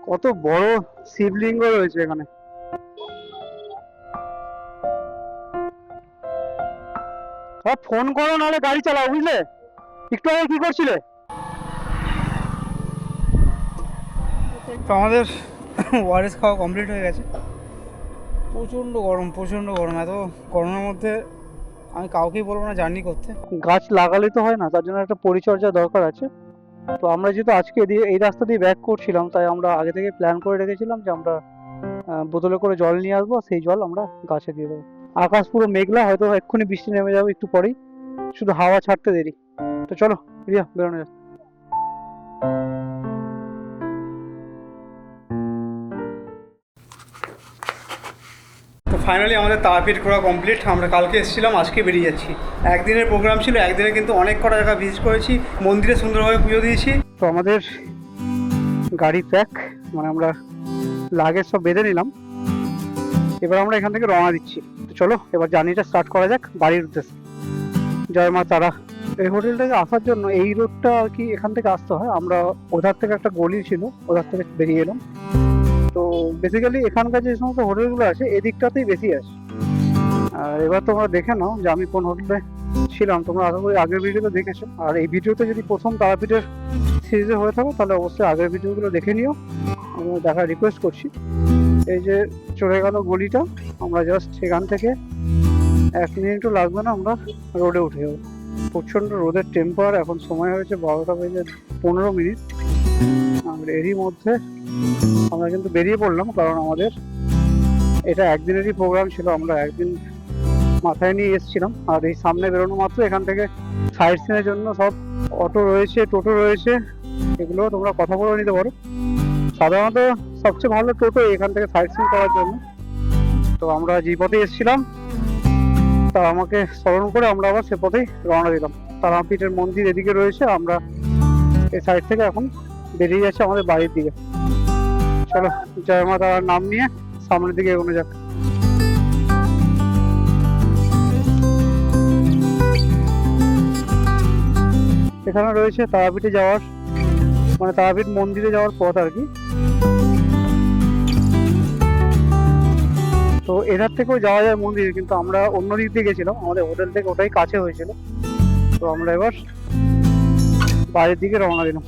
কত বড় শিবলিঙ্গ রয়েছে এখানে। ফোন করো নাহলে গাড়ি চালাও, বুঝলে? একটু আগে কি করছিলে? তো আমাদের ওআরএস খাওয়া কমপ্লিট হয়ে গেছে। প্রচণ্ড গরম, প্রচণ্ড গরম। এত গরমের মধ্যে আমি কাউকেই বলবো না জার্নি করতে। গাছ লাগালে তো হয় না, তার জন্য একটা পরিচর্যা দরকার আছে। তো আমরা যেহেতু আজকে এই রাস্তা দিয়ে ব্যাক করছিলাম, তাই আমরা আগে থেকে প্ল্যান করে রেখেছিলাম যে আমরা বোতলে করে জল নিয়ে আসবো, সেই জল আমরা গাছে দিয়ে দেবো। আকাশ পুরো মেঘলা, হয়তো এক্ষুনি বৃষ্টি নেমে যাবে একটু পরেই, শুধু হাওয়া ছাড়তে দেরি। তো চলো রিয়া, বেরোনো যাক। তো ফাইনালি আমাদের তারাপীঠ ঘোরা কমপ্লিট। আমরা কালকে এসেছিলাম, আজকে বেরিয়ে যাচ্ছি। একদিনের প্রোগ্রাম ছিল, একদিনে কিন্তু অনেক কটা জায়গা ভিজিট করেছি, মন্দিরে সুন্দরভাবে পুজো দিয়েছি। তো আমাদের গাড়ি প্যাক, মানে আমরা লাগেজ সব বেঁধে নিলাম। এবার আমরা এখান থেকে রওনা দিচ্ছি। তো চলো এবার জার্নিটা স্টার্ট করা যাক বাড়ির উদ্দেশ্যে। জয় মা তারা। এই হোটেলটাকে আসার জন্য এই রোডটা আর কি, এখান থেকে আসতে হয়। আমরা ওধার থেকে একটা গলি ছিল, ওধার থেকে বেরিয়ে এলাম। তো বেসিক্যালি এখানকার যে সমস্ত হোটেলগুলো আছে এদিকটাতেই বেশি আসে। আর এবার তোমরা দেখে নাও যে আমি কোন হোটেলে ছিলাম। তোমরা আশা করি আগের ভিডিওতে দেখেছো, আর এই ভিডিওতে যদি প্রথম তারাপীঠের সিরিজে হয়ে থাকো তাহলে অবশ্যই আগের ভিডিওগুলো দেখে নিও, আমি দেখার রিকোয়েস্ট করছি। এই যে চলে গেল গলিটা, আমরা জাস্ট সেখান থেকে 1 মিনিটও লাগবে না, আমরা রোডে উঠে যাবো। প্রচণ্ড রোদের টেম্পার, এখন সময় হয়েছে 12টা বেজে 15 মিনিট। আর এরই মধ্যে আমরা কিন্তু বেরিয়ে পড়লাম, কারণ আমাদের এটা একদিনেরই প্রোগ্রাম ছিল। আমরা একদিন মাথায় নিয়ে এসেছিলাম। আর এই সামনে বেরোনো মাত্র এখান থেকে সাইড সিনের জন্য সব অটো রয়েছে, টোটো রয়েছে, এগুলো তোমরা কথা বলে নিতে পারো। সাধারণত সবচেয়ে ভালো টোটো এখান থেকে সাইড সিন করার জন্য। তো আমরা যে পথে এসেছিলাম তা আমাকে স্মরণ করে আমরা আবার সে পথেই রওনা দিলাম। তারাপীঠের মন্দির এদিকে রয়েছে, আমরা এই সাইড থেকে এখন বেরিয়ে যাচ্ছি আমাদের বাড়ির দিকে। চলো জয় মা তারার নাম নিয়ে সামনের দিকে এগোনো যাক। এখানে রয়েছে তারাপীঠে যাওয়ার, মানে তারাপীঠ মন্দিরে যাওয়ার পথ আর কি। তো এধার থেকেও যাওয়া যায় মন্দিরে, কিন্তু আমরা অন্য দিক দিয়ে গেছিলাম, আমাদের হোটেল থেকে ওটাই কাছে হয়েছিল। তো আমরা এবার বাইরের দিকে রওনা দিলাম।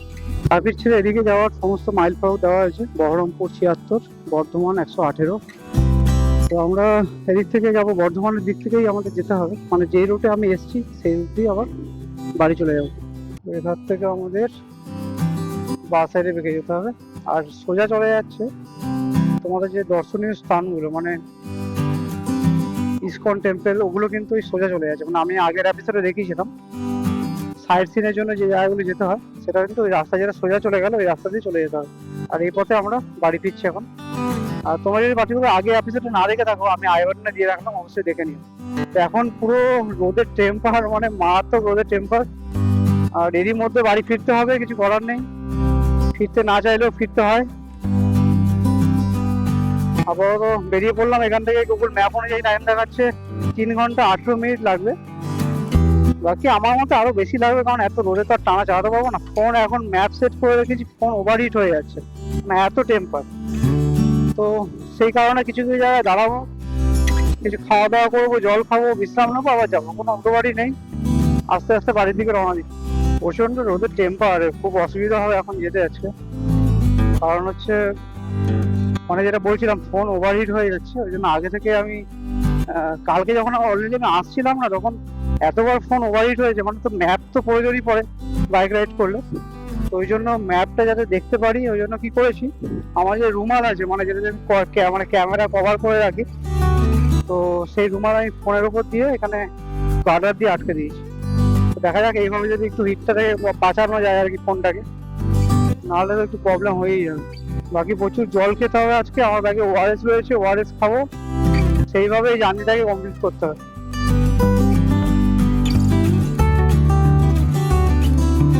তারাপীঠ ছেড়ে এদিকে যাওয়ার সমস্ত মাইল ফলক দেওয়া হয়েছে। বহরমপুর 76, বর্ধমান 118। তো আমরা এদিক থেকে যাব, বর্ধমানের দিক থেকেই আমাদের যেতে হবে, মানে যেই রুটে আমি এসেছি সেই রুট দিয়ে আবার বাড়ি চলে যাবো। এখান থেকে আমাদের বাঁ সাইডে বেঁকে যেতে হবে, আর সোজা চলে যাচ্ছে তোমাদের যে দর্শনীয় স্থানগুলো, মানে ইসকন টেম্পল, ওগুলো কিন্তু ওই সোজা চলে যাচ্ছে। মানে আমি আগের এপিসোডে দেখিয়েছিলাম সাইড সিনের জন্য যে জায়গাগুলো যেতে হয়, সেটা কিন্তু ওই রাস্তা যেটা সোজা চলে গেল ওই রাস্তা দিয়ে চলে যেতে হবে। আর এই পথে আমরা বাড়ি ফিরছি এখন। আর তোমরা যদি পার্টিকুলার আগে এপিসোডে না দেখে থাকো, আমি আই বাটনে দিয়ে রাখলাম, অবশ্যই দেখে নিও। তো এখন পুরো রোদের টেম্পার, মানে মারাত্মক রোদের টেম্পার। আর এরই মধ্যে বাড়ি ফিরতে হবে, কিছু করার নেই, ফিরতে না চাইলেও ফিরতে হয়। আপাতত বেরিয়ে পড়লাম এখান থেকে। গুগল ম্যাপ অনুযায়ী টাইম দেখাচ্ছে 3 ঘন্টা 18 মিনিট লাগবে। বাকি আমার মতে আরো বেশি লাগবে, কারণ এত রোদে তো আর টানা চালাতে পারবো না। ফোন এখন ম্যাপ সেট করে রেখেছি, ফোন ওভারহিট হয়ে যাচ্ছে, মানে এত টেম্পার। তো সেই কারণে কিছু কিছু জায়গায় দাঁড়াবো, কিছু খাওয়া দাওয়া করবো, জল খাবো, বিশ্রাম নেবো, আবার যাবো। কোনো অটো বাড়ি নেই, আস্তে আস্তে বাড়ির দিকে রওনা দিচ্ছি। প্রচন্ড রোদের টেম্পার, খুব অসুবিধা হবে এখন যেতে আজকে। কারণ হচ্ছে মানে যেটা বলছিলাম, ফোন ওভারহিট হয়ে যাচ্ছে। ওই জন্য আগে থেকে আমি কালকে যখন অলরেডি আমি আসছিলাম না, তখন এতবার ফোন ওভারহিট হয়েছে, মানে তো ম্যাপ তো প্রয়োজনই পড়ে বাইক রাইড করলে। তো ওই জন্য ম্যাপটা যাতে দেখতে পারি, ওই জন্য কি করেছি, আমার যে রুমাল আছে, মানে যেটা আমি মানে ক্যামেরা কভার করে রাখি, তো সেই রুমাল আমি ফোনের উপর দিয়ে এখানে গার্ডার দিয়ে আটকে দিয়েছি। তো দেখা যাক এইভাবে যদি একটু হিটটা থেকে বাঁচানো যায় আর কি ফোনটাকে, নাহলে তো একটু প্রবলেম হয়েই যাবে। বাকি প্রচুর জল খেতে হবে আজকে, আমার ব্যাগে ওআরএস রয়েছে, ওআরএস খাবো, সেইভাবে এই জার্নিটাকে কমপ্লিট করতে হবে।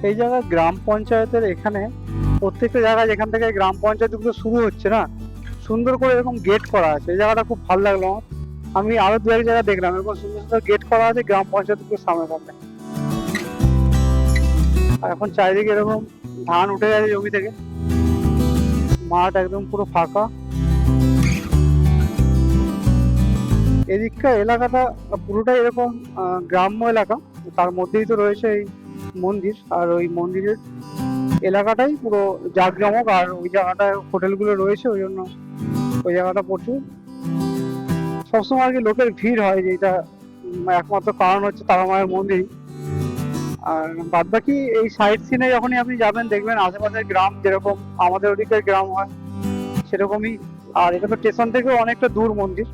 এই জায়গায় গ্রাম পঞ্চায়েতের এখানে প্রত্যেকটা জায়গায় যেখান থেকে গ্রাম পঞ্চায়েতগুলো শুরু হচ্ছে না, সুন্দর করে এরকম গেট করা আছে। এই জায়গাটা খুব ভালো লাগলো আমার। আমি আরো দু এক জায়গায় দেখলাম এরকম সুন্দর সুন্দর গেট করা আছে গ্রাম পঞ্চায়েতগুলোর সামনে সামনে। আর এখন চারিদিকে এরকম ধান উঠে গেছে জমি থেকে, মাঠ একদম পুরো ফাঁকা। এদিককার এলাকাটা পুরোটাই এরকম গ্রাম্য এলাকা, তার মধ্যেই তো রয়েছে এই মন্দির, আর ওই মন্দিরের এলাকাটাই পুরো জাঁকজমক, আর ওই জায়গাটায় হোটেলগুলো রয়েছে, ওই জন্য ওই জায়গাটা প্রচুর সবসময় আর কি লোকের ভিড় হয়, যেটা একমাত্র কারণ হচ্ছে তারা মায়ের মন্দির। আর বাদ বাকি এই সাইড সিনে যখনই আপনি যাবেন দেখবেন আশেপাশের গ্রাম যেরকম আমাদের ওদিকের গ্রাম হয় সেরকমই। আর এটা তো স্টেশন থেকেও অনেকটা দূর মন্দির।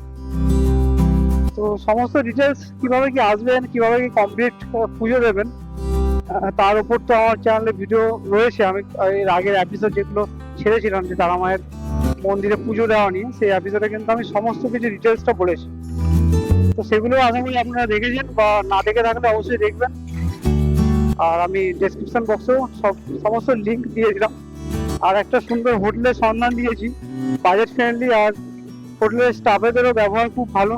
তো সমস্ত ডিটেলস কিভাবে কি আসবেন, কিভাবে কি কমপ্লিট পুজো দেবেন, তার উপর তো আমার চ্যানেলে ভিডিও রয়েছে। আমি এর আগের এপিসোড যেগুলো ছেড়েছিলাম যে তারা মায়ের মন্দিরে পুজো দেওয়া নিয়ে, সেই এপিসোডে কিন্তু আমি সমস্ত কিছু ডিটেলসটা বলেছি। তো সেগুলো আশা করি আপনারা দেখেছেন, বা না দেখে থাকলে অবশ্যই দেখবেন। আর আমি ডেসক্রিপশন বক্সেও সমস্ত লিঙ্ক দিয়ে দিলাম। আর একটা সুন্দর হোটেলের সন্ধান দিয়েছি, বাজেট ফ্রেন্ডলি, আর হোটেলের স্টাফেদেরও ব্যবহার খুব ভালো।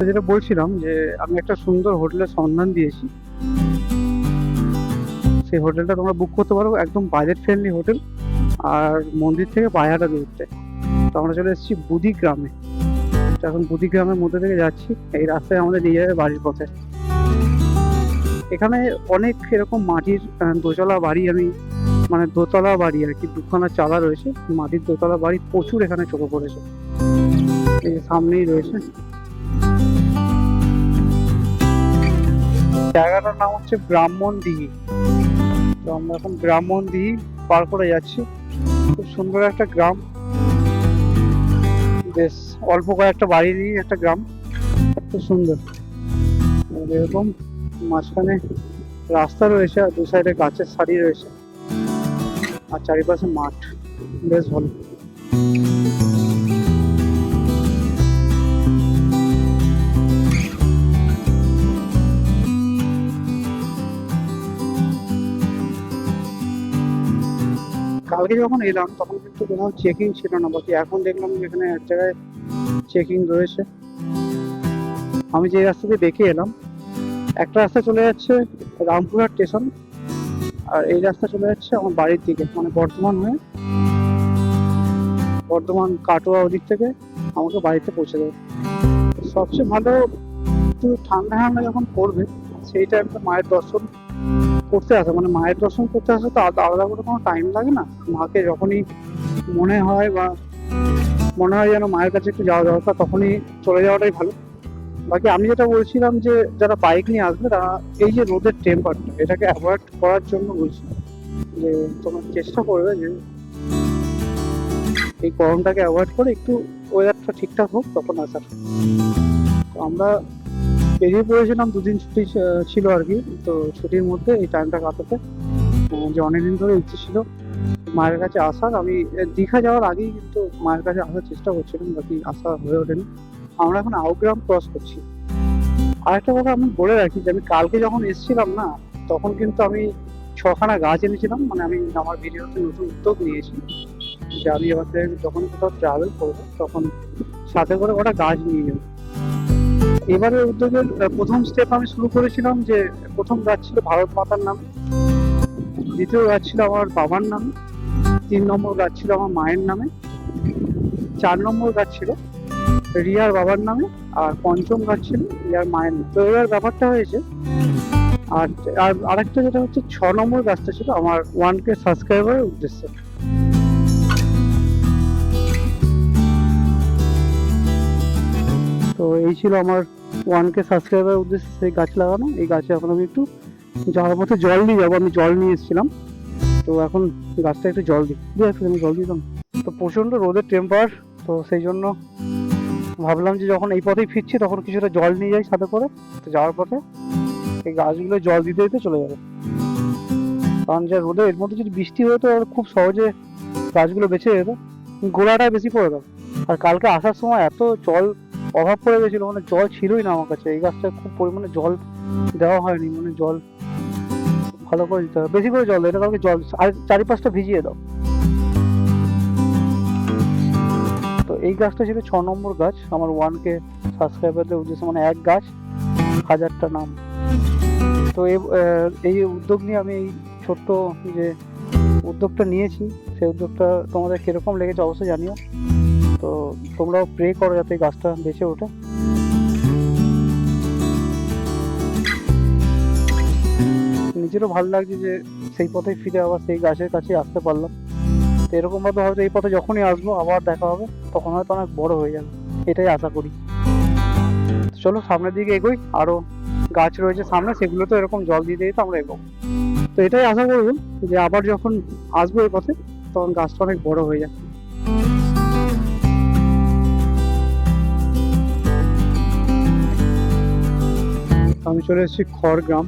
যেটা বলছিলাম যে আমি একটা সুন্দর হোটেলের সন্ধান দিয়েছি, সেই হোটেলটা তোমরা বুক করতে পারো, একদম বাজেট ফ্রেন্ডলি হোটেল, আর মন্দির থেকে পায়হাটা দূরত্বে। তো আমরা চলে এসেছি বুদি গ্রামে। এখন বুদি গ্রামের মধ্যে থেকে যাচ্ছি, এই রাস্তায় আমাদের নিয়ে যাবে বাড়ির পথে। এখানে অনেক এরকম মাটির দোতলা বাড়ি, মানে দোতলা বাড়ি আর কি, দুখানা চালা রয়েছে, মাটির দোতলা বাড়ি প্রচুর এখানে চোখে পড়েছে। এই যে সামনেই রয়েছে, জায়গাটার নাম হচ্ছে ব্রাহ্মণ দিঘি। তো আমরা এখন ব্রাহ্মণ দিঘি পার করে যাচ্ছি। খুব সুন্দর একটা গ্রাম, বেশ অল্প কয়েকটা বাড়ি নিয়ে একটা গ্রাম, খুব সুন্দর। এরকম মাঝখানে রাস্তা রয়েছে, আর দু সাইডে গাছের সারি রয়েছে, আর চারিপাশে মাঠ, বেশ ভালো। কালকে যখন এলাম তখন কিন্তু কোথাও চেকিং ছিল না, বাকি এখন দেখলাম এখানে এক জায়গায় চেকিং রয়েছে। আমি যে রাস্তা দিয়ে দেখে এলাম, একটা রাস্তা চলে যাচ্ছে রামপুরহাট স্টেশন, আর এই রাস্তা চলে যাচ্ছে আমার বাড়ির দিকে, মানে বর্ধমান হয়ে, বর্ধমান কাটোয়া ওদিক থেকে আমাকে বাড়িতে পৌঁছে দেবে। সবচেয়ে ভালো একটু ঠান্ডা ঠান্ডা যখন পড়বে সেই টাইমটা মায়ের দর্শন করতে আসে, মানে মায়ের দর্শন করতে আসে তো আলাদা করে কোনো টাইম লাগে না। মাকে যখনই মনে হয় বা মনে হয় যেন মায়ের কাছে একটু যাওয়া দরকার, তখনই চলে যাওয়াটাই ভালো। বাকি আমি যেটা বলছিলাম যে যারা বাইক নিয়ে আসবে তারা এই যে রোদের টেম্পারটা, এটাকে অ্যাভয়েড করার জন্য বলছি, যে তোমরা চেষ্টা করবে যে এই গরমটাকে অ্যাভয়েড করে একটু ওয়েদারটা ঠিকঠাক হোক তখন আসার। তো আমরা বেরিয়ে পড়েছিলাম, দুদিন ছুটি ছিল আর কি, তো ছুটির মধ্যে এই টাইমটা কাটাতে, যে অনেকদিন ধরে ইচ্ছে ছিল মায়ের কাছে আসার। আমি দীঘা যাওয়ার আগেই কিন্তু মায়ের কাছে আসার চেষ্টা করছিলাম, বাকি আসা হয়ে ওঠেনি। আমরা এখন আউটগ্রাম ক্রস করছি। আরেকটা কথা আমি বলে রাখি যে আমি কালকে যখন এসেছিলাম না, তখন কিন্তু আমি 6খানা গাছ এনেছিলাম, মানে আমি আমার ভিডিওতে নতুন উদ্যোগ নিয়েছি যে আমি এবার থেকে যখন কোথাও ট্রাভেল করবো তখন সাথে করে ওটা গাছ নিয়ে যাবো। এবারে উদ্যোগের প্রথম স্টেপ আমি শুরু করেছিলাম, যে প্রথম গাছ ছিল ভারত মাতার নামে, দ্বিতীয় গাছ ছিল আমার বাবার নামে, 3 নম্বর গাছ ছিল আমার মায়ের নামে, 4 নম্বর গাছ ছিল রিয়ার বাবার নামে, আর 5ম গাছ ছিল রিয়ার মায়ের নামে। তো এবার ব্যাপারটা হয়েছে, আর আরেকটা যেটা হচ্ছে 6 নম্বর গাছটা ছিল আমার 1K সাবস্ক্রাইবারের উদ্দেশ্যে। তো এই ছিল আমার 1K সাবস্ক্রাইবারের উদ্দেশ্যে সেই গাছ লাগানো। এই গাছে এখন আমি একটু যাওয়ার পথে জল নিয়ে যাবো, আমি জল নিয়ে এসেছিলাম, তো এখন গাছটা একটু জল দিই, আমি জল দিতাম। তো প্রচণ্ড রোদের টেম্পার, তো সেই জন্য ভাবলাম যে যখন এই পথেই ফিরছি তখন কিছুটা জল নিয়ে যাই সাথে করে। তো যাওয়ার পথে এই গাছগুলো জল দিতে দিতে চলে যাবে, কারণ যা রোদে এর মধ্যে যদি বৃষ্টি হতো খুব সহজে গাছগুলো বেঁচে যেত, গোড়াটাই বেশি করে দাও। আর কালকে আসার সময় এত জল অভাব পড়ে গেছিলো, মানে জল ছিলই না আমার কাছে। এই গাছটায় খুব পরিমাণে জল দেওয়া হয়নি, মানে জল ভালো করে দিতে হবে, বেশি করে জল দেয়, এটা কালকে জল আর 4-5টা ভিজিয়ে দাও। তো এই গাছটা ছিল 6 নম্বর গাছ আমার 1K সাবস্ক্রাইবারদের উদ্দেশ্যে, মানে এক গাছ 1000টা নাম। তো এই উদ্যোগ নিয়ে আমি এই ছোট্ট যে উদ্যোগটা নিয়েছি সেই উদ্যোগটা তোমাদের কীরকম লেগেছে অবশ্যই জানিও। তো তোমরাও প্রে করো যাতে এই গাছটা বেঁচে ওঠে। নিজেরও ভালো লাগছে যে সেই পথে ফিরে আবার সেই গাছের কাছে আসতে পারলাম। তো এরকমভাবে হয়তো এই পথে যখনই আসবো আবার দেখা হবে, তখন হয়তো অনেক বড় হয়ে যাবে, এটাই আশা করি। চলো সামনের দিকে এগোই, আরও গাছ রয়েছে সামনে, সেগুলো তো এরকম জল দিতে দিতে আমরা এগোবো। তো এটাই আশা করবো যে আবার যখন আসবো এই পথে তখন গাছটা অনেক বড় হয়ে যাবে। আমি চলে এসেছি খড়গ্রাম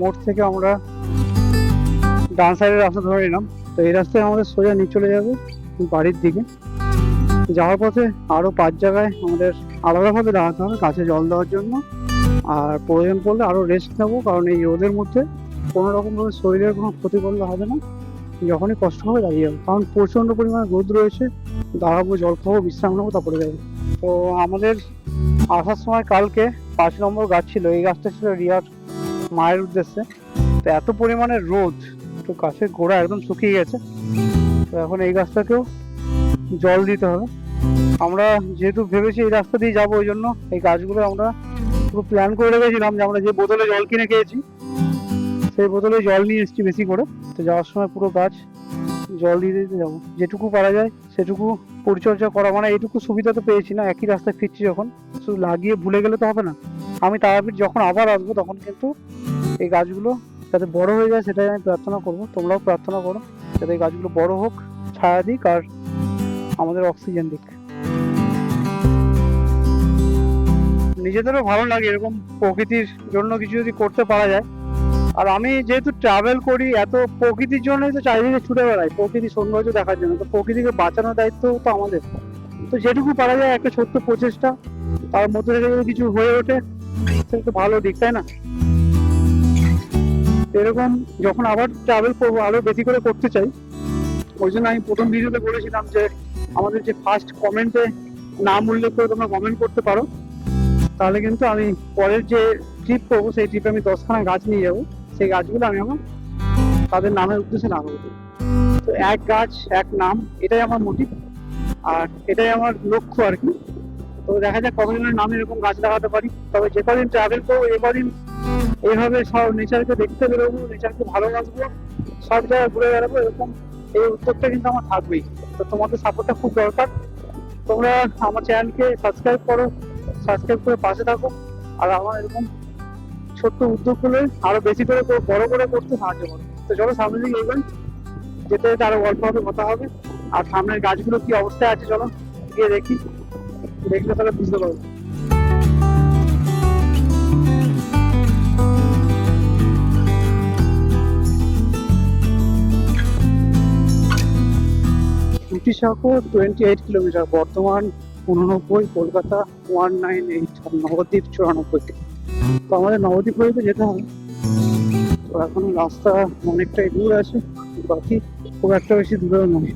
মোড় থেকে আমরা ডান সাইডের রাস্তা ধরে নিলাম। তো এই রাস্তায় আমাদের সোজা নিয়ে চলে যাবে বাড়ির দিকে। যাওয়ার পথে আরও 5 জায়গায় আমাদের আলাদাভাবে দাঁড়াতে হবে গাছে জল দেওয়ার জন্য, আর প্রয়োজন পড়লে আরও রেস্ট নেবো, কারণ এই রোদের মধ্যে কোনো রকমভাবে শরীরের কোনো ক্ষতি করলে হবে না, যখনই কষ্ট হবে দাঁড়িয়ে যাবো, কারণ প্রচণ্ড পরিমাণে রোদ রয়েছে। দাঁড়াবো, জল খাবো, বিশ্রাম নেবো, তারপরে যাবো। তো আমাদের আসার সময় কালকে 5 নম্বর গাছ ছিল, এই গাছটা ছিল রিয়ার মায়ের উদ্দেশ্যে। তো এত পরিমাণে রোদ, তো গাছের গোড়া একদম শুকিয়ে গেছে। তো এখন এই গাছটাকেও জল দিতে হবে। আমরা যেহেতু ভেবেছি এই রাস্তা দিয়ে যাবো, ওই জন্য এই গাছগুলো আমরা পুরো প্ল্যান করে রেখেছিলাম যে আমরা যে বোতলে জল কিনে খেয়েছি সেই বোতলে জল নিয়ে এসেছি বেশি করে। তো যাওয়ার সময় পুরো গাছ জল দিয়ে দিতে যাবো, যেটুকু পারা যায় সেটুকু পরিচর্যা করা। মানে এইটুকু সুবিধা তো পেয়েছি না, একই রাস্তায় ফিরছি যখন, শুধু লাগিয়ে ভুলে গেলে তো হবে না। আমি তারাপীঠ যখন আবার আসবো তখন কিন্তু এই গাছগুলো যাতে বড় হয়ে যায় সেটাই আমি প্রার্থনা করবো। তোমরাও প্রার্থনা করো যাতে এই গাছগুলো বড় হোক, ছায়া দিক আর আমাদের অক্সিজেন দিক। নিজেদেরও ভালো লাগে এরকম প্রকৃতির জন্য কিছু যদি করতে পারা যায়। আর আমি যেহেতু ট্রাভেল করি, এত প্রকৃতির জন্যই তো চারিদিকে ছুটে বেড়াই, প্রকৃতির সৌন্দর্য দেখার জন্য। তো প্রকৃতিকে বাঁচানোর দায়িত্ব তো আমাদের। তো যেটুকু পারা যায় একটা ছোট্ট প্রচেষ্টা, তার মধ্যে থেকে যদি কিছু হয়ে ওঠে সেটা তো ভালো দিক, তাই না? এরকম যখন আবার ট্রাভেল করবো আরো বেশি করে করতে চাই। ওই জন্য আমি প্রথম ভিডিওতে বলেছিলাম যে আমাদের যে ফার্স্ট কমেন্টে নাম উল্লেখ করে তোমরা কমেন্ট করতে পারো, তাহলে কিন্তু আমি পরের যে ট্রিপ করবো সেই ট্রিপে আমি 10খানা গাছ নিয়ে যাবো। সেই গাছগুলো আমি আমার তাদের নামের উদ্দেশ্যে লাগাবো। তো এক গাছ এক নাম, এটাই আমার মোটিভ আর এটাই আমার লক্ষ্য আর কি। তো দেখা যাক কতজনের নামে এরকম গাছ লাগাতে পারি। তবে যে কদিন ট্রাভেল করবো এ কদিন এইভাবে সব নেচারকে দেখতে বেরোবো, নেচারকে ভালোবাসবো, সব জায়গায় ঘুরে বেড়াবো, এরকম এই উদ্যোগটা কিন্তু আমার থাকবেই। তো তোমাদের সাপোর্টটা খুব দরকার। তোমরা আমার চ্যানেলকে সাবস্ক্রাইব করো, সাবস্ক্রাইব করে পাশে থাকো, আর আমার এরকম ছোট্ট উদ্যোগগুলো আরো বেশি করে বড় করে করতে সাহায্য করো। তো চলো সামনের দিকে এগোই, যেতে যেতে আরো গল্প হবে, কথা হবে। আর সামনের গাছগুলো কি অবস্থায় আছে চলো গিয়ে দেখি, দেখলে তাহলে বুঝতে পারবো। চুটিসাঁকো 28 কিলোমিটার, বর্ধমান 89, কলকাতা 198, আর নবদ্বীপ 94। তো আমাদের নবদ্বীপ হয়ে যেতে হবে। তো এখন রাস্তা অনেকটাই দূর আছে, বাকি খুব একটা বেশি দূরেও নয়।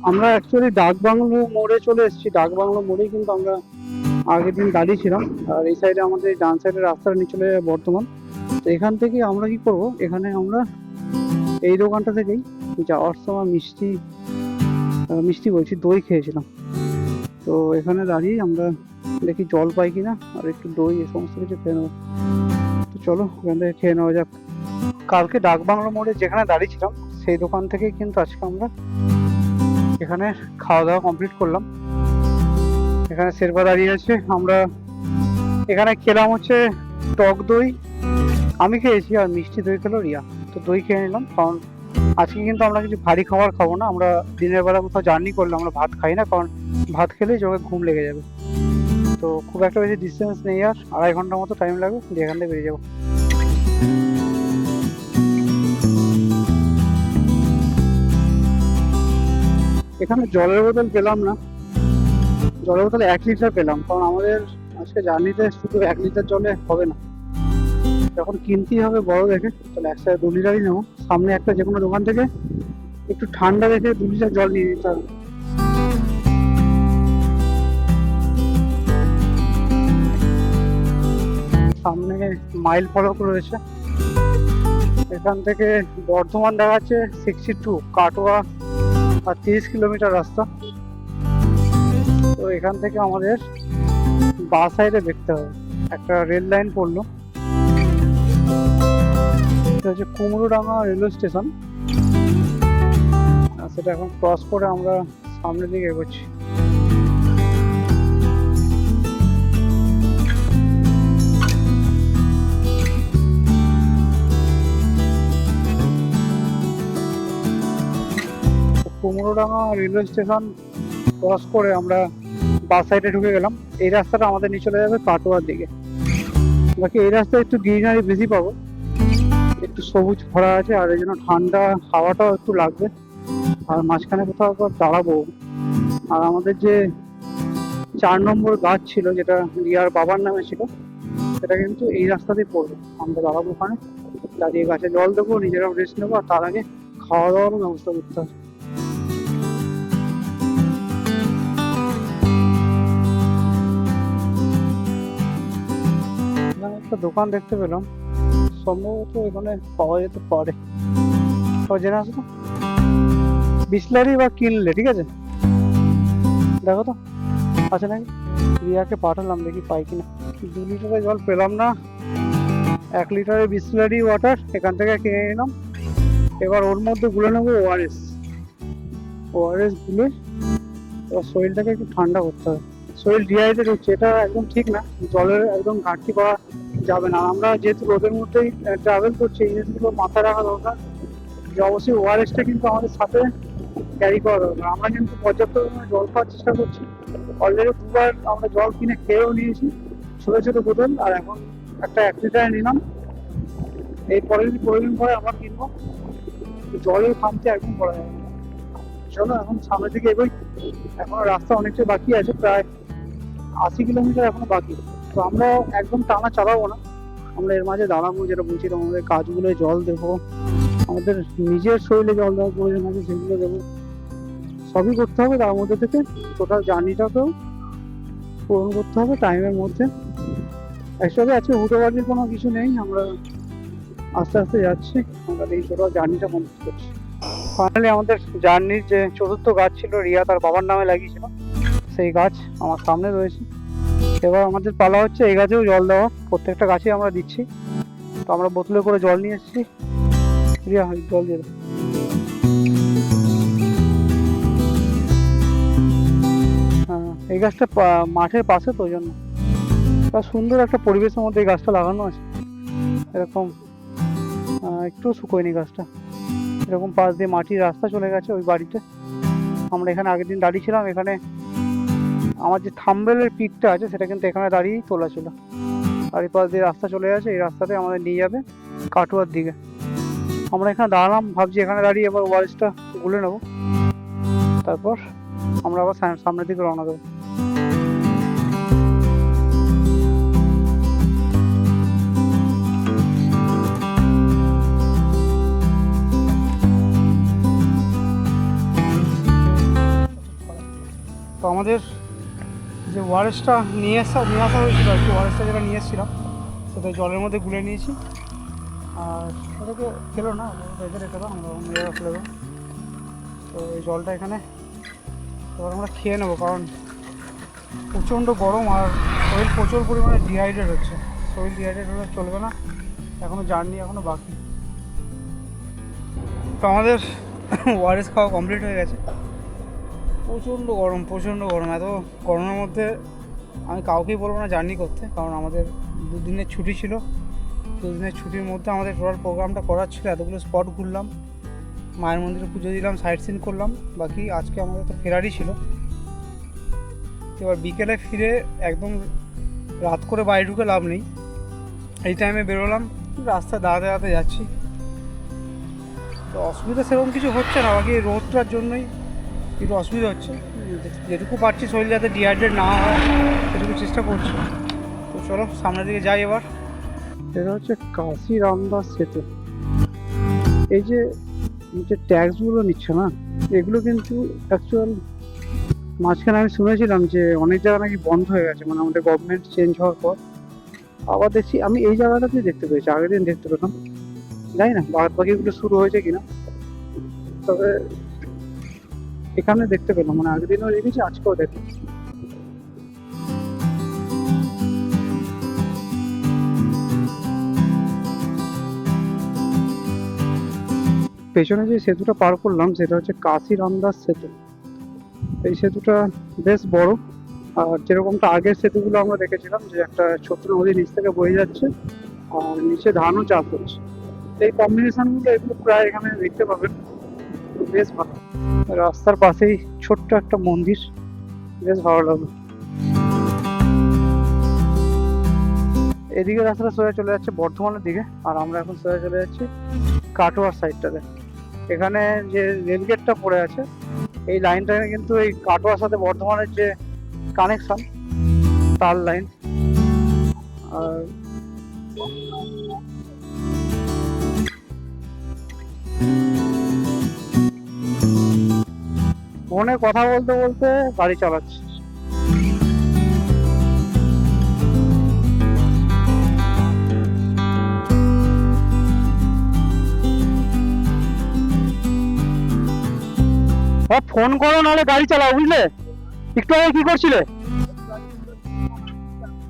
আমরা অ্যাকচুয়ালি ডাকবাংলো মোড়ে চলে এসেছি। ডাকবাংলো মোড়েই কিন্তু আমরা আগের দিন দাঁড়িয়েছিলাম। আর এই সাইডে আমাদের ডান সাইডের রাস্তাটা নিয়ে চলে যাবে বর্ধমান। তো এখান থেকে আমরা কি করব, এখানে আমরা এই দোকানটা থেকেই যাওয়ার সময় মিষ্টি বলছি দই খেয়েছিলাম। তো এখানে দাঁড়িয়ে আমরা দেখি জল পাই কিনা আর একটু দই এ সমস্ত কিছু খেয়ে নেবো। তো চলো এখান থেকে খেয়ে নেওয়া যাক। কালকে ডাকবাংলো মোড়ে যেখানে দাঁড়িয়েছিলাম সেই দোকান থেকেই কিন্তু আজকে আমরা এখানে খাওয়া দাওয়া কমপ্লিট করলাম। এখানে শেরপা দাঁড়িয়ে আছে, আমরা এখানে খেলাম হচ্ছে টক দই আমি খেয়েছি, আর মিষ্টি দই খেলো রিয়া। তো দই খেয়ে নিলাম, কারণ আজকে কিন্তু আমরা কিছু ভারী খাবার খাবো না। আমরা দিনের বেলা কোথাও জার্নি করলে আমরা ভাত খাই না, কারণ ভাত খেলেই চোখে ঘুম লেগে যাবে। তো খুব একটা বেশি ডিস্টেন্স নেই, আর 2.5 ঘন্টার মতো টাইম লাগবে, দিয়ে এখান থেকে বেরিয়ে যাবো। এখানে জলের বোতল পেলাম না, জলের বোতল 1 লিটার পেলাম, কারণ আমাদের আজকে জার্নিতে শুধু 1 লিটার জলে হবে না, যখন কিনতেই হবে বড় দেখে, তাহলে একসাথে 2 লিটারই নেবো। সামনে একটা যে কোনো দোকান থেকে একটু ঠান্ডা দেখে 2 লিটার জল নিয়ে নিতে হবে। সামনে মাইল ফলক রয়েছে। এখান থেকে বর্ধমান দেখাচ্ছে 62, কাটোয়া আর 30 কিলোমিটার রাস্তা। তো এখান থেকে আমাদের বাঁ সাইডে দেখতে হবে, একটা রেল লাইন পড়লো, এটা হচ্ছে কুমড়োডাঙ্গা রেলওয়ে স্টেশন। আর সেটা এখন ক্রস করে আমরা সামনের দিকে এগোচ্ছি। কুমড়োডাঙ্গা রেলওয়ে স্টেশন ক্রস করে আমরা বাস সাইডে ঢুকে গেলাম। এই রাস্তাটা আমাদের নিয়ে চলে যাবে কাটোয়ার দিকে। বাকি এই রাস্তায় একটু গ্রিনারি বেশি পাবো, একটু সবুজ ভরা আছে, আর এই জন্য ঠান্ডা হাওয়াটাও একটু লাগবে। আর মাঝখানে কোথাও একবার দাঁড়াবো। আর আমাদের যে 4 নম্বর গাছ ছিল, যেটা রিয়ার বাবার নামে ছিল, সেটা কিন্তু এই রাস্তাতেই পড়বে। আমরা দাঁড়াবো ওখানে, দাঁড়িয়ে গাছে জল দেবো, নিজেরাও রেস্ট নেবো, আর তার আগে খাওয়া দাওয়ারও ব্যবস্থা করতে হবে। একটা দোকান দেখতে পেলাম, সম্ভবত এখানে পাওয়া যেতে পারে। জেনে আসো তো, বিসলারি বা কিনলে, ঠিক আছে দেখো তো আছে নাকি। রিয়াকে পাঠালাম, দেখি পাই কিনা। 2 লিটারের জল পেলাম না, 1 লিটারের বিসলারি ওয়াটার এখান থেকে কিনে নিলাম। এবার ওর মধ্যে গুলে নেবো ওআরএস গুলে এবার শরীরটাকে একটু ঠান্ডা করতে হবে। শরীর ডিহাইড্রেট হচ্ছে, এটা একদম ঠিক না, জলের একদম ঘাটতি করা যাবে না। আমরা যেহেতু রোদের মধ্যেই ট্রাভেল করছি, এই জিনিসগুলো মাথায় রাখা দরকার যে অবশ্যই ওআরএসটা কিন্তু আমাদের সাথে ক্যারি করা দরকার। আমরা কিন্তু পর্যাপ্ত পরিমাণে জল খাওয়ার চেষ্টা করছি। অলরেডি 2বার আমরা জল কিনে খেয়েও নিয়েছি, ছোটো ছোটো বোতল, আর এখন একটা 1 লিটার নিলাম। এরপরে যদি প্রয়োজন পড়ে আবার কিনবো। জলের থামতে একদম পড়া যাবে না। চলো এখন সামনের দিকে এগোই। এখনো রাস্তা অনেকটা বাকি আছে, প্রায় 80 কিলোমিটার এখনো বাকি। তো আমরা একদম টানা চালাবো না, আমরা এর মাঝে দাঁড়াবো, যেটা বলছিলাম আমাদের গাছগুলোয় জল দেবো, আমাদের নিজের শরীরে জল দেওয়ার প্রয়োজন আছে সেগুলো দেবো, সবই করতে হবে। তার মধ্যে থেকে টোটাল জার্নিটাকেও পূরণ করতে হবে টাইমের মধ্যে। অ্যাকচুয়ালি আজকে হুটোবাজির কোনো কিছু নেই, আমরা আস্তে আস্তে যাচ্ছি, আমরা এই টোটাল জার্নিটা কমপ্লিট করছি। ফাইনালি আমাদের জার্নির যে 4র্থ গাছ ছিল, রিয়া তার বাবার নামে লাগিয়েছিল, সেই গাছ আমার সামনে রয়েছে। এবার আমাদের পালা হচ্ছে এই গাছেও জল দেওয়া, প্রত্যেকটা গাছে আমরা দিচ্ছি। তো আমরা বোতলে করে জল নিয়ে এসেছি, রিয়া জল দিয়ে দাও। হ্যাঁ, এই গাছটা মাঠের পাশে, তো ওই জন্য সুন্দর একটা পরিবেশের মধ্যে এই গাছটা লাগানো আছে। এরকম একটু শুকোয়নি গাছটা, এরকম পাশ দিয়ে মাটির রাস্তা চলে গেছে ওই বাড়িতে। আমরা এখানে আগের দিন দাঁড়িয়েছিলাম, এখানে আমার যে থাম্বেলের পিকটা আছে সেটা কিন্তু এখানে দাঁড়িয়েই তোলা ছিল। আর এই পাশ দিয়ে রাস্তা চলে গেছে, এই রাস্তাতে আমাদের নিয়ে যাবে কাটোয়ার দিকে। আমরা এখানে দাঁড়ালাম, ভাবছি এখানে দাঁড়িয়ে এবার ওয়ারেসটা গুলে নেবো, তারপর আমরা আবার সামনের দিকে রওনা দেবো। তো আমাদের যে ওয়ারেসটা নিয়ে আসা হয়েছিল আর কি, ওয়ারেসটা যেটা নিয়ে এসেছিলাম সেটা জলের মধ্যে গুলে নিয়েছি। আর ওটাকে খেলো না, রেখে রেখে দাও, আমরা মেয়েরা ফেলে দেবো। তো এই জলটা এখানে এবার আমরা খেয়ে নেবো, কারণ প্রচণ্ড গরম আর শরীর প্রচুর পরিমাণে ডিহাইড্রেট হচ্ছে। শরীর ডিহাইড্রেট হলে চলবে না, এখনও জার্নি এখনও বাকি। তো আমাদের ওয়ারেস খাওয়া কমপ্লিট হয়ে গেছে। প্রচণ্ড গরম, এত গরমের মধ্যে আমি কাউকেই বলবো না জার্নি করতে, কারণ আমাদের 2 দিনের ছুটি ছিল। 2 দিনের ছুটির মধ্যে আমাদের টোটাল প্রোগ্রামটা করার ছিল, এতগুলো স্পট ঘুরলাম, মায়ের মন্দিরে পুজো দিলাম, সাইট সিন করলাম। বাকি আজকে আমাদের তো ফেরারই ছিল। এবার বিকেলে ফিরে একদম রাত করে বাড়ি ঢুকে লাভ নেই, এই টাইমে বেরোলাম, রাস্তায় দাঁড়াতে যাচ্ছি। তো অসুবিধা সেরকম কিছু হচ্ছে না, বাকি রোদটার জন্যই একটু অসুবিধা হচ্ছে। যেটুকু পারছি শরীর যাতে ডিহাইড্রেট না হয় সেটুকু চেষ্টা করছি। তো চলো সামনের দিকে যাই এবার। এটা হচ্ছে কাশী রামদাস সেতু। এই যে ট্যাক্সগুলো নিচ্ছে না, এগুলো কিন্তু অ্যাকচুয়াল মাঝখানে আমি শুনেছিলাম যে অনেক জায়গা নাকি বন্ধ হয়ে গেছে, মানে আমাদের গভর্নমেন্ট চেঞ্জ হওয়ার পর আবার দেখছি আমি এই জায়গাটাতেই দেখতে পেয়েছি, আগের দিন দেখতে পেলাম, জানি না বাদ বাকিগুলো শুরু হয়েছে কিনা, তবে এখানে দেখতে পেলাম, মানে আগের দিনও দেখেছি আজকেও দেখি। পেছনে যে সেতুটা পার করলাম সেটা হচ্ছে কাশি রামদাস সেতু। এই সেতুটা বেশ বড়, আর যেরকমটা আগের সেতুগুলো আমরা দেখেছিলাম যে একটা ছোট্ট নদী নিচ থেকে বয়ে যাচ্ছে আর নিচে ধানও চাষ হচ্ছে, এই কম্বিনেশনগুলো এগুলো প্রায় এখানে দেখতে পাবেন, বেশ ভালো। রাস্তার পাশেই ছোট্ট একটা মন্দির, বেশ ভালো লাগলো। এদিকে রাস্তাটা সোজা চলে যাচ্ছে বর্ধমানের দিকে, আর আমরা এখন সোজা চলে যাচ্ছি কাটোয়ার সাইডটাতে। এখানে যে রেলগেটটা পড়ে আছে এই লাইনটা কিন্তু এই কাটোয়ার সাথে বর্ধমানের যে কানেকশন তার লাইন। আর ফোনে কথা বলতে বলতে গাড়ি চালাচ্ছি। ফোন করো নাহলে গাড়ি চালাও, বুঝলে? একটু আগে কি করছিলে?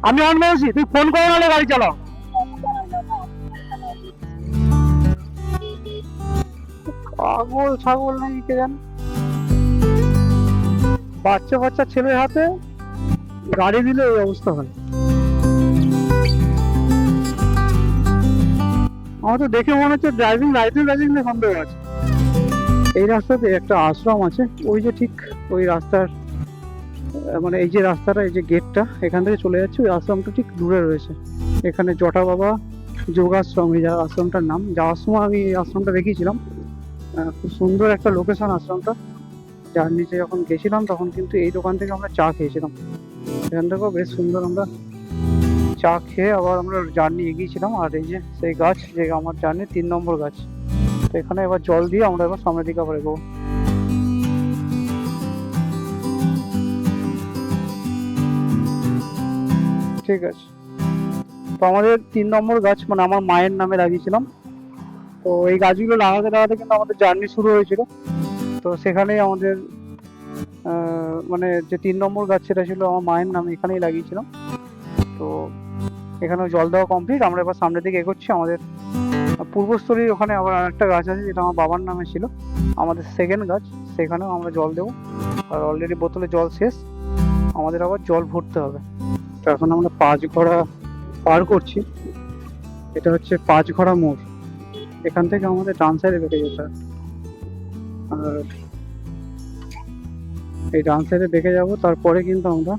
আমি অন করেছি, তুই ফোন করো নাহলে গাড়ি চালাও। পাগল ছাগল নাকি কে জানে, বাচ্চা বাচ্চা ছেলের হাতে গাড়ি দিলে এই অবস্থা হয়। আমার তো দেখে মনে হচ্ছে ড্রাইভিং লাইসেন্স সন্দেহ আছে। এই রাস্তাতে একটা আশ্রম আছে, ওই যে ঠিক ওই রাস্তার মানে এই যে রাস্তাটা, এই যে গেটটা এখান থেকে চলে যাচ্ছে, ওই আশ্রমটা ঠিক দূরে রয়েছে। এখানে জটা বাবা যোগাশ্রম এই আশ্রমটার নাম। যাওয়ার সময় আমি এই আশ্রমটা দেখিয়েছিলাম, খুব সুন্দর একটা লোকেশন আশ্রমটা। যার নিচে যখন গেছিলাম তখন কিন্তু এই দোকান থেকে আমরা চা খেয়েছিলাম, এখান থেকেও বেশ সুন্দর আমরা চা খেয়ে আবার আমরা জার্নি এগিয়েছিলাম। আর এই যে সেই গাছ, যে আমার জার্নি 3 নম্বর গাছ, তো এখানে এবার জল দিয়ে আমরা এবার সামনের দিকে আবার এগোবো। ঠিক আছে, তো আমাদের 3 নম্বর গাছ মানে আমার মায়ের নামে লাগিয়েছিলাম। তো এই গাছগুলো লাগাতে লাগাতে কিন্তু আমাদের জার্নি শুরু হয়েছিল। তো সেখানেই আমাদের মানে যে 3 নম্বর গাছ সেটা ছিল আমার মায়ের নামে, এখানেই লাগিয়েছিলাম। তো এখানে জল দেওয়া কমপ্লিট, আমরা এবার সামনের দিকে এগোচ্ছি। আমাদের পূর্বস্থলীর ওখানে আবার আরেকটা গাছ আছে যেটা আমার বাবার নামে ছিল, আমাদের সেকেন্ড গাছ, সেখানেও আমরা জল দেবো। আর অলরেডি বোতলে জল শেষ, আমাদের আবার জল ভরতে হবে। তো এখন আমরা 5 ঘোড়া পার করছি, এটা হচ্ছে 5 ঘোড়া মোড়। এখান থেকে আমাদের ডান সাইডে বেঁকে যেতে হবে, আর এই ডান সাইডে বেঁকে যাবো। তারপরে কিন্তু আমরা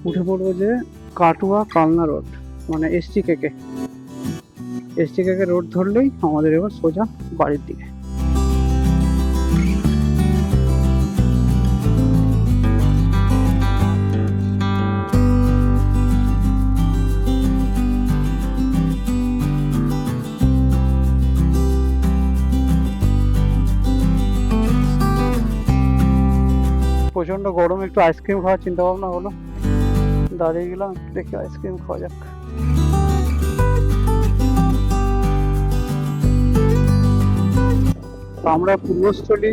উঠে পড়বো যে কাটুয়া কালনা রোড, মানে STKK রোড ধরলেই আমাদের এবার সোজা বাড়ির দিকে। প্রচন্ড গরম, একটু আইসক্রিম খাওয়ার চিন্তা ভাবনা হলো, দাঁড়িয়ে গেলাম একটু দেখি আইসক্রিম খাওয়া যাক। আমরা পূর্বস্থলী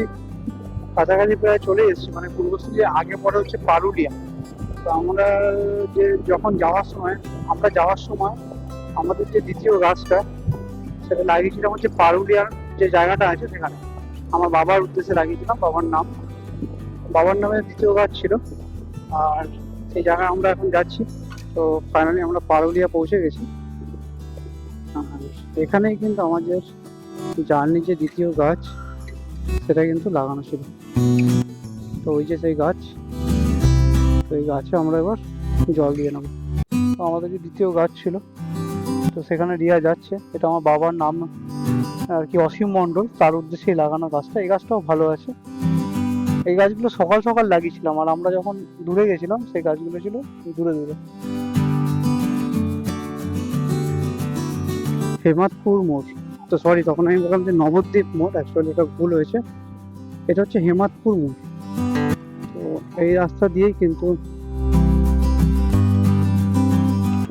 কাছাকাছি প্রায় চলে এসেছি, মানে পূর্বস্থলী আগে পরে হচ্ছে পারুলিয়া। তো আমরা যে যখন যাওয়ার সময় আমাদের যে দ্বিতীয় গাছটা সেটা লাগিয়েছিলাম হচ্ছে পারুলিয়ার যে জায়গাটা আছে সেখানে, আমার বাবার উদ্দেশ্যে লাগিয়েছিলাম, বাবার নামে দ্বিতীয় গাছ ছিল। আর সেই জায়গায় আমরা এখন যাচ্ছি। তো ফাইনালি আমরা পারুলিয়া পৌঁছে গেছি। এখানেই কিন্তু আমাদের জার্নি যে দ্বিতীয় গাছ সেটা কিন্তু লাগানো ছিল। তো ওই যে সেই গাছ, তো এই গাছে আমরা এবার জল দিয়ে নেবো। তো আমাদের যে দ্বিতীয় গাছ ছিল তো সেখানে রিয়া যাচ্ছে, এটা আমার বাবার নাম আর কি, অসীম মণ্ডল, তার উদ্দেশ্যেই লাগানো গাছটা। এই গাছটাও ভালো আছে। এই গাছগুলো সকাল সকাল লাগিয়েছিলাম, আর আমরা যখন দূরে গেছিলাম সেই গাছগুলো ছিল দূরে দূরে। হেমাদপুর মোড়, তো সরি তখন আমি বললাম যে নবদ্বীপ মোড়, অ্যাকচুয়ালি এটা ভুল হয়েছে, এটা হচ্ছে হেমাদপুর মোড়। তো এই রাস্তা দিয়েই কিন্তু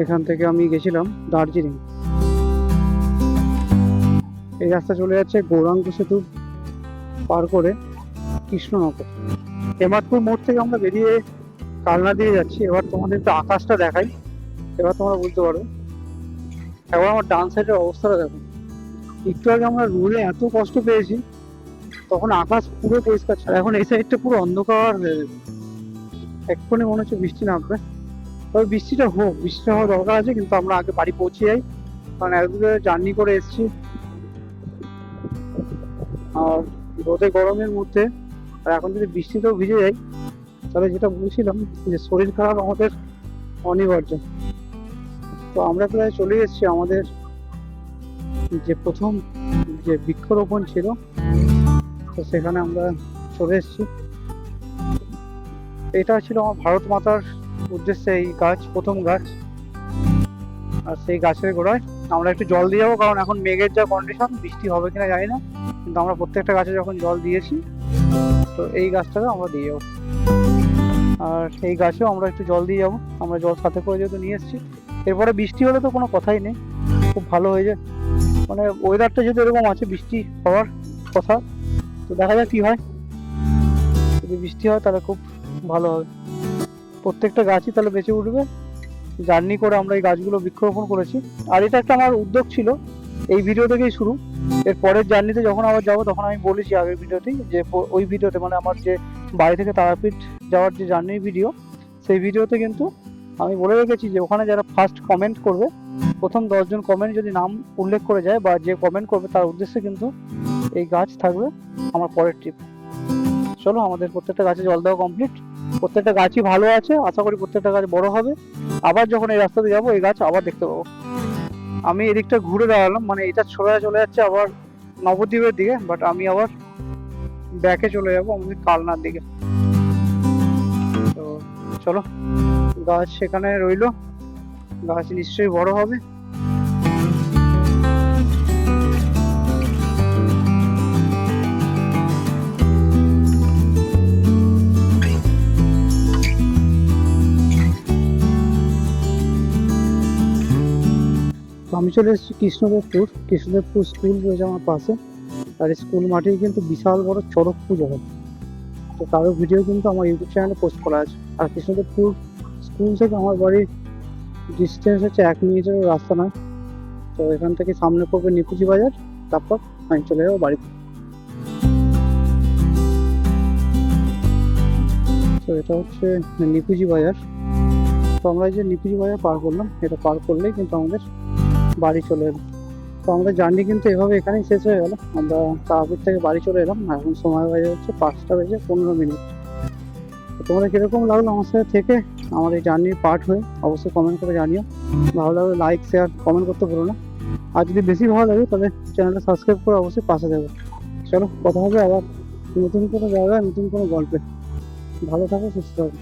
এখান থেকে আমি গেছিলাম দার্জিলিং। এই রাস্তা চলে যাচ্ছে গৌরাঙ্গ সেতু পার করে কৃষ্ণনগর। হেমাদপুর মোড় থেকে আমরা বেরিয়ে কালনা দিয়ে যাচ্ছি। এবার তোমাদের একটু আকাশটা দেখাই, এবার তোমরা বুঝতে পারবে। এবার আমার ডান সাইডের অবস্থাটা দেখো। একটু আগে আমরা রোদে এত কষ্ট পেয়েছি, তখন আকাশ পুরো পরিষ্কার ছিল। এখন এই সাইডটা পুরো অন্ধকার হয়ে গেছে। এক্ষুনি মনে হচ্ছে বৃষ্টি নামবে। তবে বৃষ্টিটা হোক, বৃষ্টিটা হওয়ার দরকার আছে, কিন্তু আমরা আগে বাড়ি পৌঁছে যাই, কারণ একদিকে জার্নি করে এসেছি। আর রোদে গরমের মধ্যে আর এখন যদি বৃষ্টিতেও ভিজে যাই, তাহলে যেটা বলছিলাম যে শরীর খারাপ আমাদের অনিবার্য। তো আমরা প্রায় চলে এসেছি আমাদের যে প্রথম যে বৃক্ষরোপণ ছিল, তো সেখানে আমরা চলে এসেছি। এটা ছিল আমার ভারত মাতার উদ্দেশ্যে এই গাছ, প্রথম গাছ। আর সেই গাছের গোড়ায় আমরা একটু জল দিয়ে যাবো, কারণ এখন মেঘের যা কন্ডিশন, বৃষ্টি হবে কিনা জানি না, কিন্তু আমরা প্রত্যেকটা গাছে যখন জল দিয়েছি, তো এই গাছটাকে আমরা দিয়ে যাবো। আর এই গাছেও আমরা একটু জল দিয়ে যাবো, আমরা জল সাথে করে যেহেতু নিয়ে এসেছি। এরপরে বৃষ্টি হলে তো কোনো কথাই নেই, খুব ভালো হয়ে যায়। মানে ওয়েদারটা যেহেতু এরকম আছে, বৃষ্টি হওয়ার কথা, তো দেখা যাক কি হয়। যদি বৃষ্টি হয় তাহলে খুব ভালো হবে, প্রত্যেকটা গাছই তাহলে বেঁচে উঠবে। জার্নি করে আমরা এই গাছগুলো বৃক্ষরোপণ করেছি। আর এটা একটা আমার উদ্যোগ ছিল, এই ভিডিও থেকেই শুরু। এর পরের জার্নিতে যখন আবার যাবো, তখন আমি বলেছি আগের ভিডিওতেই যে ওই ভিডিওতে, মানে আমার যে বাড়ি থেকে তারাপীঠ যাওয়ার যে জার্নির ভিডিও, সেই ভিডিওতে কিন্তু আমি বলে রেখেছি যে ওখানে যারা ফার্স্ট কমেন্ট করবে, প্রথম 10 জন কমেন্ট যদি নাম উল্লেখ করে যায়, বা যে কমেন্ট করবে তার উদ্দেশ্যে কিন্তু এই গাছ থাকবে আমার পরের ট্রিপ। চলো, আমাদের প্রত্যেকটা গাছে জল দেওয়া কমপ্লিট, প্রত্যেকটা গাছই ভালো আছে, আশা করি প্রত্যেকটা গাছ বড় হবে। আবার যখন এই রাস্তাতে যাবো, এই গাছ আবার দেখতে পাবো। আমি এদিকটা ঘুরে দাঁড়ালাম, মানে এটা চলে যাচ্ছে আবার নবদ্বীপের দিকে, বাট আমি আবার ব্যাকে চলে যাবো আমাদের কালনার দিকে। তো চলো, গাছ সেখানে রইলো, গাছ নিশ্চয়ই বড় হবে। আমি চলে এসেছি কৃষ্ণদেবপুর স্কুল রয়েছে আমার পাশে। আর স্কুল মাঠেই কিন্তু বিশাল বড় চড়ক পুজো হয়। তো তারও ভিডিও কিন্তু আমার ইউটিউব চ্যানেলে পোস্ট করা আছে। আর কৃষ্ণদেবপুর স্কুল থেকে আমার বাড়ির ডিস্টেন্স হচ্ছে 1 মিনিটের রাস্তা নয়। তো এখান থেকে সামনে পড়বে নিকুচি বাজার, তারপর আমি চলে যাবো বাড়িতে। তো এটা হচ্ছে নিকুচি বাজার। তো আমরা এই যে নিকুচি বাজার পার করলাম, এটা পার করলেই কিন্তু আমাদের বাড়ি চলে এলাম। তো আমাদের জার্নি কিন্তু এভাবে এখানেই শেষ হয়ে গেল। আমরা তারাপীঠ থেকে বাড়ি চলে এলাম, এখন সময় বাজে হচ্ছে 5টা বেজে 15 মিনিট। তো তোমাদের কীরকম লাগলো আমার সাথে থেকে, আমার এই জার্নির পার্ট হয়ে অবশ্যই কমেন্ট করে জানিও। ভালো লাগলে লাইক, শেয়ার, কমেন্ট করতে ভুলো না। আর যদি বেশি ভালো লাগে তাহলে চ্যানেলটা সাবস্ক্রাইব করে অবশ্যই পাশে যাবে। চলো, কথা হবে আবার নতুন কোনো জায়গায়, নতুন কোনো গল্পে। ভালো থাকো, সুস্থ থাকো।